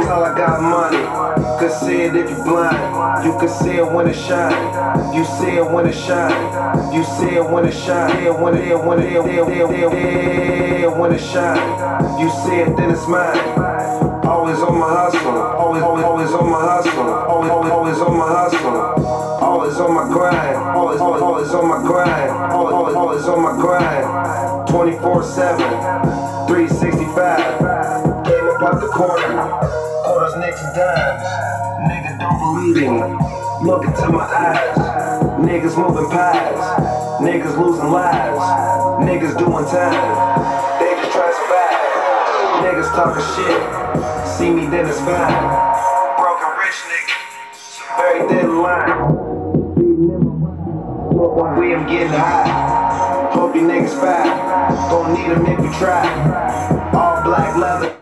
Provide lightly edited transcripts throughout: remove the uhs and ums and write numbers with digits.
All I got money, could see it if you blind. You could see it when it shine. You see it when it shine. You see it when it shine. When it shine. You see it, then it's mine. Always on my hustle. Always on my hustle. Always on my hustle. Always on my grind. Always on my grind. Always on my grind. 24/7, 365. Came up out the corner. Quarters, nicks, and dimes. Nigga, don't believe me. Look into my eyes. Niggas moving pies. Niggas losing lives. Niggas doing time. They just try to survive. Niggas talking shit. See me, then it's fine. Broken rich nigga. Very thin line. We am getting high. Hope you niggas fine. Don't need them if you try. All black leather.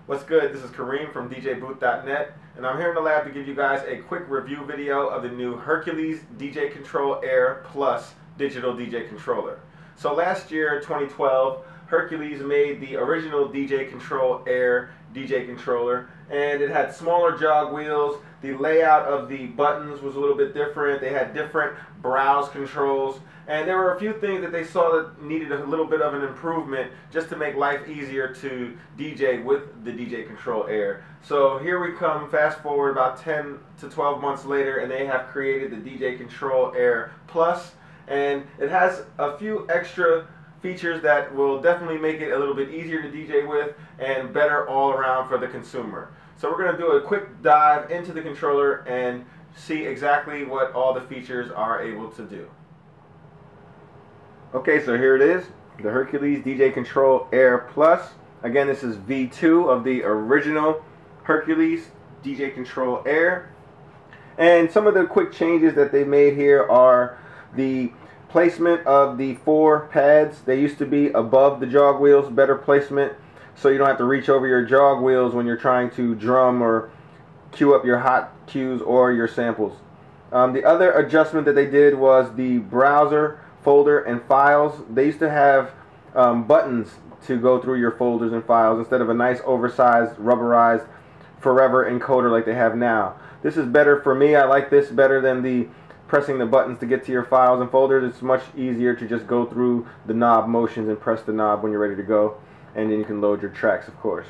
What's good? This is Kareem from DJBooth.net, and I'm here in the lab to give you guys a quick review video of the new Hercules DJ Control Air Plus digital DJ controller. So last year, 2012, Hercules made the original DJ Control Air DJ controller, and it had smaller jog wheels. The layout of the buttons was a little bit different. They had different browse controls, and there were a few things that they saw that needed a little bit of an improvement just to make life easier to DJ with the DJ Control Air. So here we come, fast forward about 10 to 12 months later, and they have created the DJ Control Air Plus, and it has a few extra features that will definitely make it a little bit easier to DJ with and better all around for the consumer. So we're going to do a quick dive into the controller and see exactly what all the features are able to do. Okay, so here it is, the Hercules DJ Control Air Plus. Again, this is V2 of the original Hercules DJ Control Air. And some of the quick changes that they made here are the placement of the 4 pads. They used to be above the jog wheels, better placement, so you don't have to reach over your jog wheels when you're trying to drum or cue up your hot cues or your samples. The other adjustment that they did was the browser, folder, and files. They used to have buttons to go through your folders and files instead of a nice oversized rubberized forever encoder like they have now. This is better for me. I like this better than the pressing the buttons to get to your files and folders. It's much easier to just go through the knob motions and press the knob when you're ready to go, and then you can load your tracks, of course.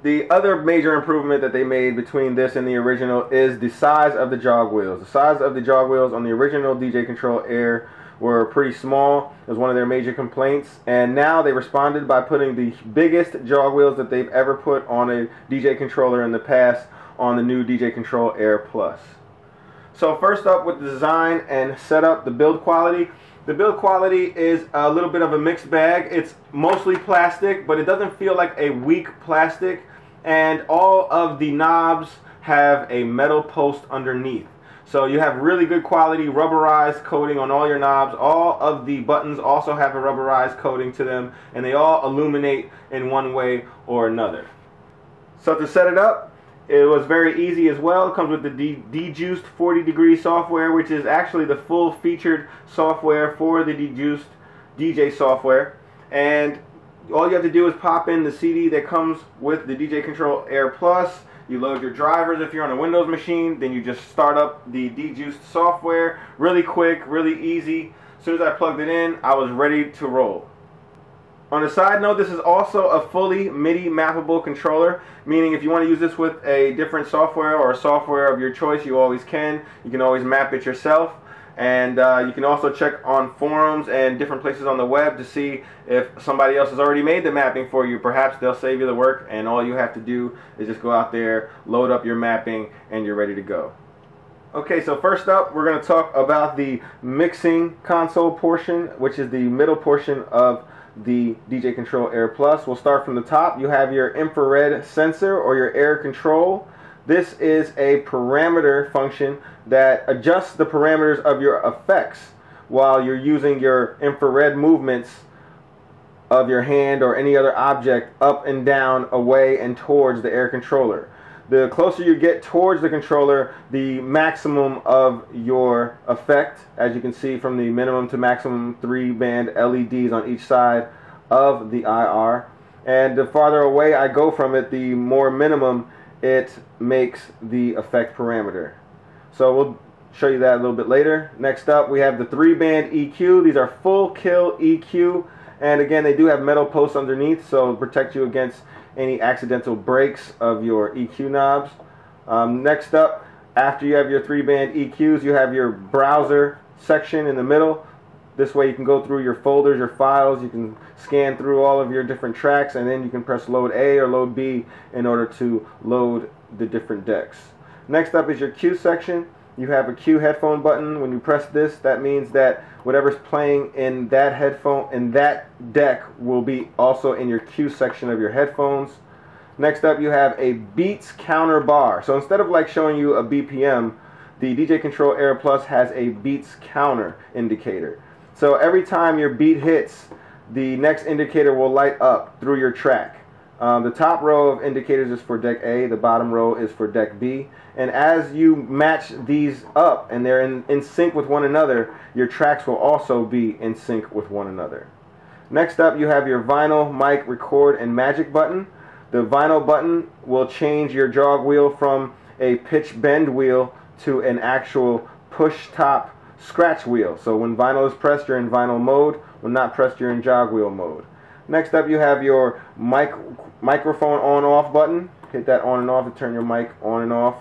The other major improvement that they made between this and the original is the size of the jog wheels. The size of the jog wheels on the original DJ Control Air were pretty small. It was one of their major complaints, and now they responded by putting the biggest jog wheels that they've ever put on a DJ controller in the past on the new DJ Control Air Plus. So first up with the design and setup, the build quality. The build quality is a little bit of a mixed bag. It's mostly plastic, but it doesn't feel like a weak plastic, and all of the knobs have a metal post underneath. So you have really good quality rubberized coating on all your knobs. All of the buttons also have a rubberized coating to them, and they all illuminate in one way or another. So to set it up, it was very easy as well. It comes with the Dejuiced 40-degree software, which is actually the full featured software for the Dejuiced DJ software. And all you have to do is pop in the CD that comes with the DJ Control Air Plus. You load your drivers if you're on a Windows machine, then you just start up the Dejuiced software. Really quick, really easy. As soon as I plugged it in, I was ready to roll. On a side note, this is also a fully MIDI mappable controller, meaning if you want to use this with a different software or a software of your choice, you always can. You can always map it yourself. And you can also check on forums and different places on the web to see if somebody else has already made the mapping for you. Perhaps they'll save you the work, and all you have to do is just go out there, load up your mapping, and you're ready to go. Okay, so first up, we're going to talk about the mixing console portion, which is the middle portion of the DJ Control Air Plus. We'll start from the top. You have your infrared sensor or your air control. This is a parameter function that adjusts the parameters of your effects while you're using your infrared movements of your hand or any other object up and down, away and towards the air controller. The closer you get towards the controller, the maximum of your effect, as you can see from the minimum to maximum 3-band LEDs on each side of the IR. And the farther away I go from it, the more minimum it makes the effect parameter. So we'll show you that a little bit later. Next up, we have the 3-band EQ. These are full kill EQ. And again, they do have metal posts underneath, so it'll protect you against any accidental breaks of your EQ knobs. Next up, after you have your 3-band EQs, you have your browser section in the middle. This way you can go through your folders, your files, you can scan through all of your different tracks, and then you can press load A or load B in order to load the different decks. Next up is your Q section. You have a Q headphone button. When you press this, that means that whatever's playing in that headphone, in that deck, will be also in your Q section of your headphones. Next up, you have a beats counter bar. So instead of like showing you a BPM, the DJ Control Air Plus has a beats counter indicator. So every time your beat hits, the next indicator will light up through your track. The top row of indicators is for deck A, the bottom row is for deck B. And as you match these up and they're in sync with one another, your tracks will also be in sync with one another. Next up, you have your vinyl, mic, record, and magic button. The vinyl button will change your jog wheel from a pitch bend wheel to an actual push top scratch wheel. So when vinyl is pressed, you're in vinyl mode. When not pressed, you're in jog wheel mode. Next up, you have your microphone on-off button. Hit that on and off to turn your mic on and off.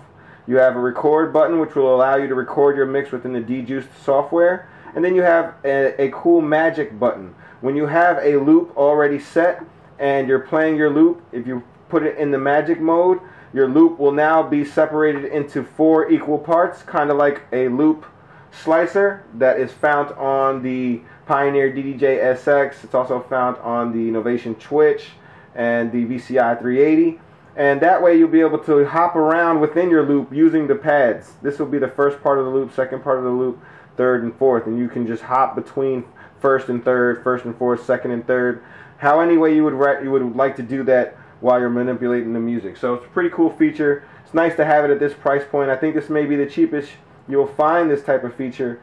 You have a record button, which will allow you to record your mix within the D-Juiced software. And then you have a cool magic button. When you have a loop already set and you're playing your loop, if you put it in the magic mode, your loop will now be separated into 4 equal parts, kind of like a loop slicer that is found on the Pioneer DDJ SX. It's also found on the Novation Twitch and the VCI 380. And that way you'll be able to hop around within your loop using the pads. This will be the first part of the loop, second part of the loop, third and fourth. And you can just hop between first and third, first and fourth, second and third. How any way you would like to do that while you're manipulating the music. So it's a pretty cool feature. It's nice to have it at this price point. I think this may be the cheapest you'll find this type of feature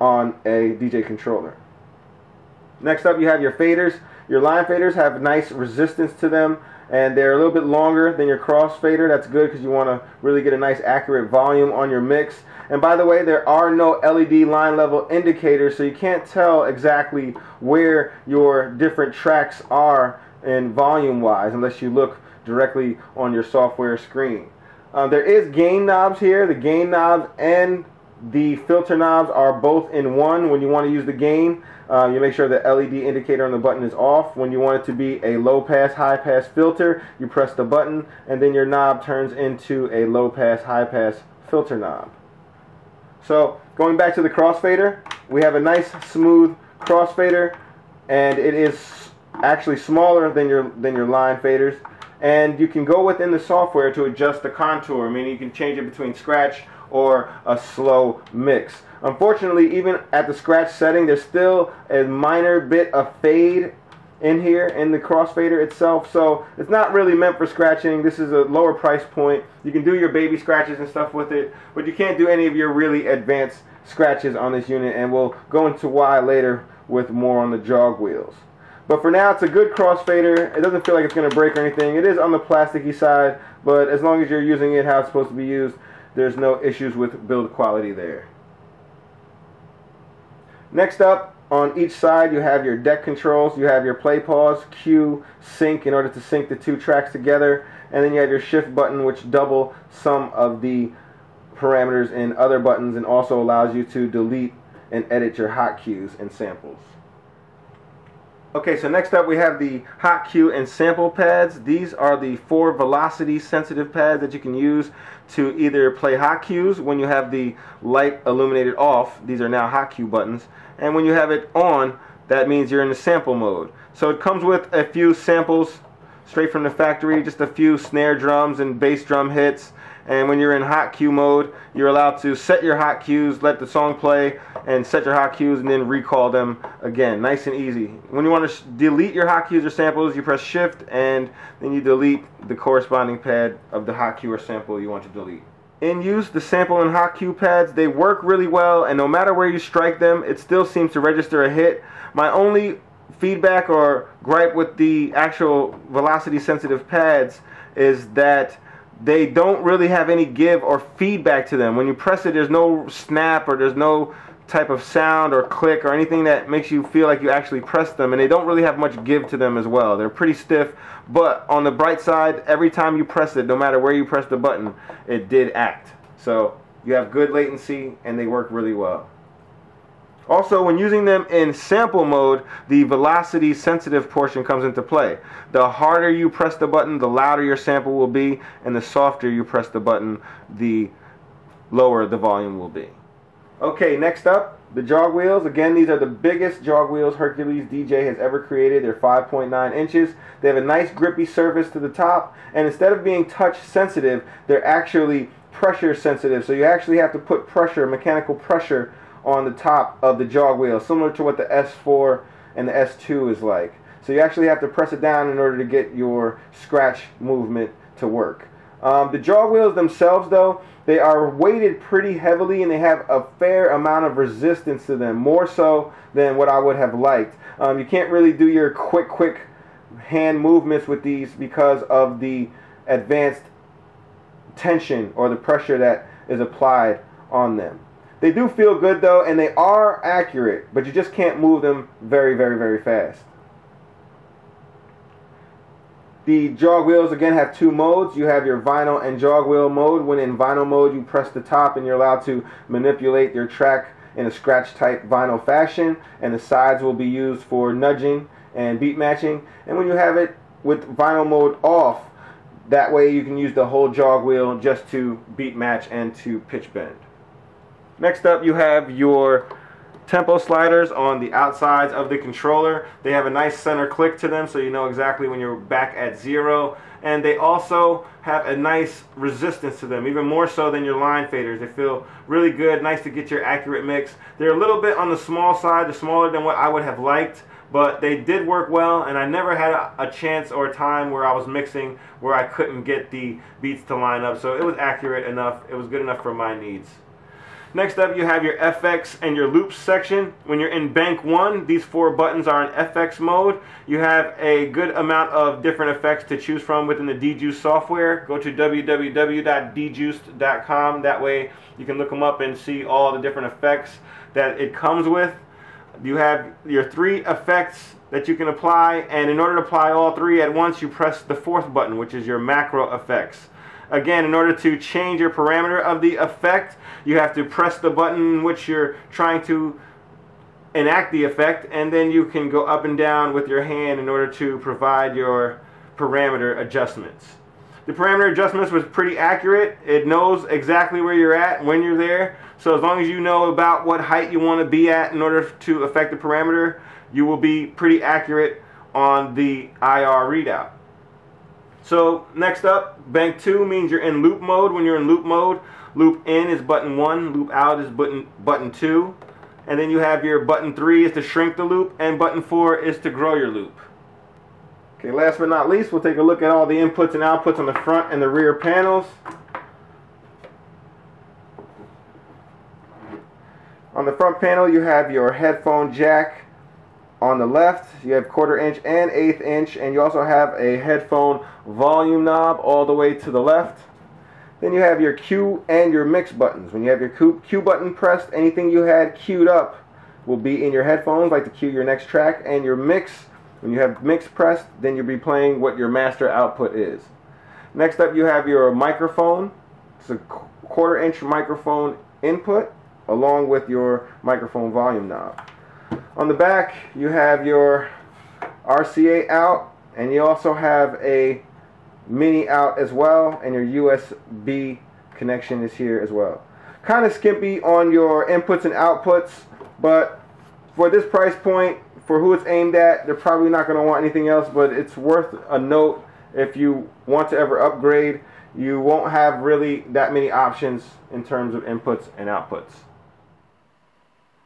on a DJ controller. Next up, you have your faders. Your line faders have nice resistance to them, and they're a little bit longer than your cross fader. That's good because you want to really get a nice accurate volume on your mix. And by the way, there are no LED line level indicators, so you can't tell exactly where your different tracks are in volume wise unless you look directly on your software screen. There is gain knobs here. The gain knobs and the filter knobs are both in one. When you want to use the gain, you make sure the LED indicator on the button is off. When you want it to be a low pass, high pass filter, you press the button and then your knob turns into a low pass, high pass filter knob. So going back to the crossfader, we have a nice smooth crossfader, and it is actually smaller than your line faders. And you can go within the software to adjust the contour, meaning you can change it between scratch or a slow mix. Unfortunately, even at the scratch setting, there's still a minor bit of fade in here in the crossfader itself, so it's not really meant for scratching. This is a lower price point. You can do your baby scratches and stuff with it, but you can't do any of your really advanced scratches on this unit, and we'll go into why later with more on the jog wheels. But for now, it's a good crossfader. It doesn't feel like it's going to break or anything. It is on the plasticky side, but as long as you're using it how it's supposed to be used, there's no issues with build quality there. Next up, on each side, you have your deck controls. You have your play, pause, cue, sync in order to sync the two tracks together. And then you have your shift button, which double some of the parameters in other buttons and also allows you to delete and edit your hot cues and samples. Okay, so next up we have the hot cue and sample pads. These are the 4 velocity sensitive pads that you can use to either play hot cues when you have the light illuminated off. These are now hot cue buttons. And when you have it on, that means you're in the sample mode. So it comes with a few samples straight from the factory, just a few snare drums and bass drum hits. And when you're in hot cue mode, you're allowed to set your hot cues, let the song play, and set your hot cues, and then recall them again. Nice and easy. When you want to delete your hot cues or samples, you press Shift, and then you delete the corresponding pad of the hot cue or sample you want to delete. In use, the sample and hot cue pads, they work really well, and no matter where you strike them, it still seems to register a hit. My only feedback or gripe with the actual velocity sensitive pads is that they don't really have any give or feedback to them. When you press it, there's no snap or there's no type of sound or click or anything that makes you feel like you actually pressed them, and they don't really have much give to them as well. They're pretty stiff, but on the bright side, every time you press it, no matter where you press the button, it did act. So you have good latency and they work really well. Also, when using them in sample mode, the velocity sensitive portion comes into play. The harder you press the button, the louder your sample will be, and the softer you press the button, the lower the volume will be. Okay, next up, the Jog Wheels. Again, these are the biggest Jog Wheels Hercules DJ has ever created. They're 5.9 inches. They have a nice grippy surface to the top, and instead of being touch sensitive, they're actually pressure sensitive. So you actually have to put pressure, mechanical pressure, on the top of the Jog Wheel, similar to what the S4 and the S2 is like. So you actually have to press it down in order to get your scratch movement to work. The Jog Wheels themselves, though, they are weighted pretty heavily, and they have a fair amount of resistance to them, more so than what I would have liked. You can't really do your quick hand movements with these because of the advanced tension or the pressure that is applied on them. They do feel good though, and they are accurate, but you just can't move them very fast. The Jog Wheels again have two modes. You have your vinyl and jog wheel mode. When in vinyl mode, you press the top and you're allowed to manipulate your track in a scratch type vinyl fashion, and the sides will be used for nudging and beat matching. And when you have it with vinyl mode off, that way you can use the whole jog wheel just to beat match and to pitch bend. Next up, you have your tempo sliders on the outsides of the controller. They have a nice center click to them, so you know exactly when you're back at 0. And they also have a nice resistance to them, even more so than your line faders. They feel really good, nice to get your accurate mix. They're a little bit on the small side, they're smaller than what I would have liked, but they did work well, and I never had a chance or a time where I was mixing where I couldn't get the beats to line up, so it was accurate enough. It was good enough for my needs. Next up, you have your FX and your loops section. When you're in bank 1, these 4 buttons are in FX mode. You have a good amount of different effects to choose from within the DJuice software. Go to www.djuiced.com. That way you can look them up and see all the different effects that it comes with. You have your 3 effects that you can apply, and in order to apply all 3 at once, you press the 4th button, which is your macro effects. Again, in order to change your parameter of the effect, you have to press the button in which you're trying to enact the effect, and then you can go up and down with your hand in order to provide your parameter adjustments. The parameter adjustments was pretty accurate. It knows exactly where you're at when you're there. So as long as you know about what height you want to be at in order to affect the parameter, you will be pretty accurate on the IR readout. So next up, bank 2 means you're in loop mode. When you're in loop mode, loop in is button 1, loop out is button 2, and then you have your button 3 is to shrink the loop, and button 4 is to grow your loop. Okay, last but not least, we'll take a look at all the inputs and outputs on the front and the rear panels. On the front panel, you have your headphone jack. On the left, you have 1/4 inch and 1/8 inch, and you also have a headphone volume knob all the way to the left. Then you have your cue and your mix buttons. When you have your cue button pressed, anything you had queued up will be in your headphones, like to cue your next track, and your mix, when you have mix pressed, then you'll be playing what your master output is. Next up, you have your microphone. It's a 1/4 inch microphone input, along with your microphone volume knob. On the back, you have your RCA out, and you also have a mini out as well, and your USB connection is here as well. Kind of skimpy on your inputs and outputs, but for this price point, for who it's aimed at, they're probably not going to want anything else, but it's worth a note if you want to ever upgrade. You won't have really that many options in terms of inputs and outputs.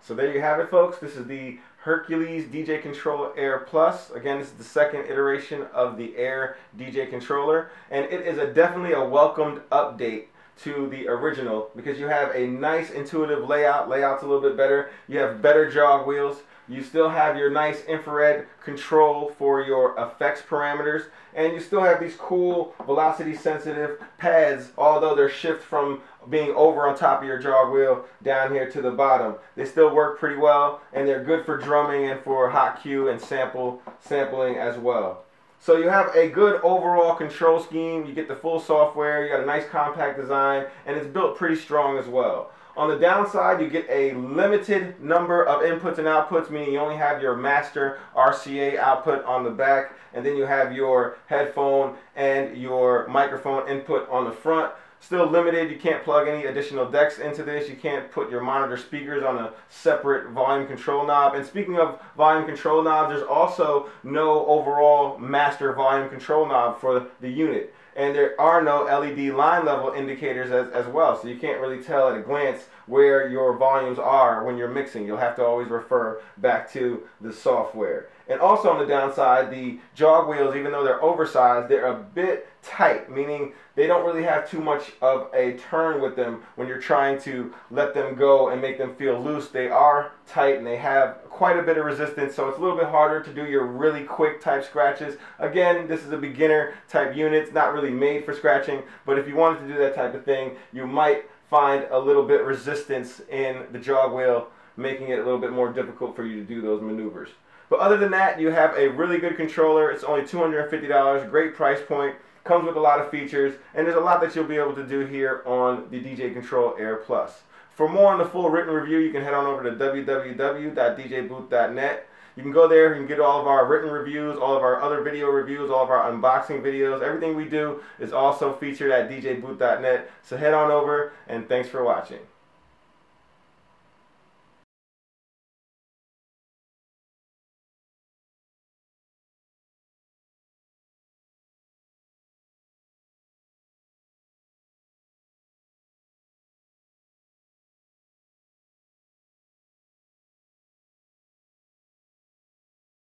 So there you have it, folks. This is the Hercules DJ Control Air Plus. Again, this is the second iteration of the Air DJ controller, and it is definitely a welcomed update to the original because you have a nice intuitive layout. Layout's a little bit better. You have better jog wheels. You still have your nice infrared control for your effects parameters, and you still have these cool velocity sensitive pads, although they're shift from being over on top of your jog wheel down here to the bottom. They still work pretty well, and they're good for drumming and for hot cue and sampling as well. So you have a good overall control scheme. You get the full software, you got a nice compact design, and it's built pretty strong as well. On the downside, you get a limited number of inputs and outputs, meaning you only have your master RCA output on the back, and then you have your headphone and your microphone input on the front. Still limited. You can't plug any additional decks into this. You can't put your monitor speakers on a separate volume control knob. And speaking of volume control knobs, there's also no overall master volume control knob for the unit. And there are no LED line level indicators as well, so you can't really tell at a glance where your volumes are when you're mixing. You'll have to always refer back to the software. And also on the downside, the jog wheels, even though they're oversized, they're a bit tight, meaning they don't really have too much of a turn with them when you're trying to let them go and make them feel loose. They are tight and they have quite a bit of resistance, so it's a little bit harder to do your really quick type scratches. Again, this is a beginner type unit. It's not really made for scratching, but if you wanted to do that type of thing, you might find a little bit resistance in the jog wheel, making it a little bit more difficult for you to do those maneuvers. But other than that, you have a really good controller. It's only $250, great price point, comes with a lot of features, and there's a lot that you'll be able to do here on the DJ Control Air Plus. For more on the full written review, you can head on over to www.djbooth.net. You can go there and get all of our written reviews, all of our other video reviews, all of our unboxing videos. Everything we do is also featured at djbooth.net. So head on over, and thanks for watching.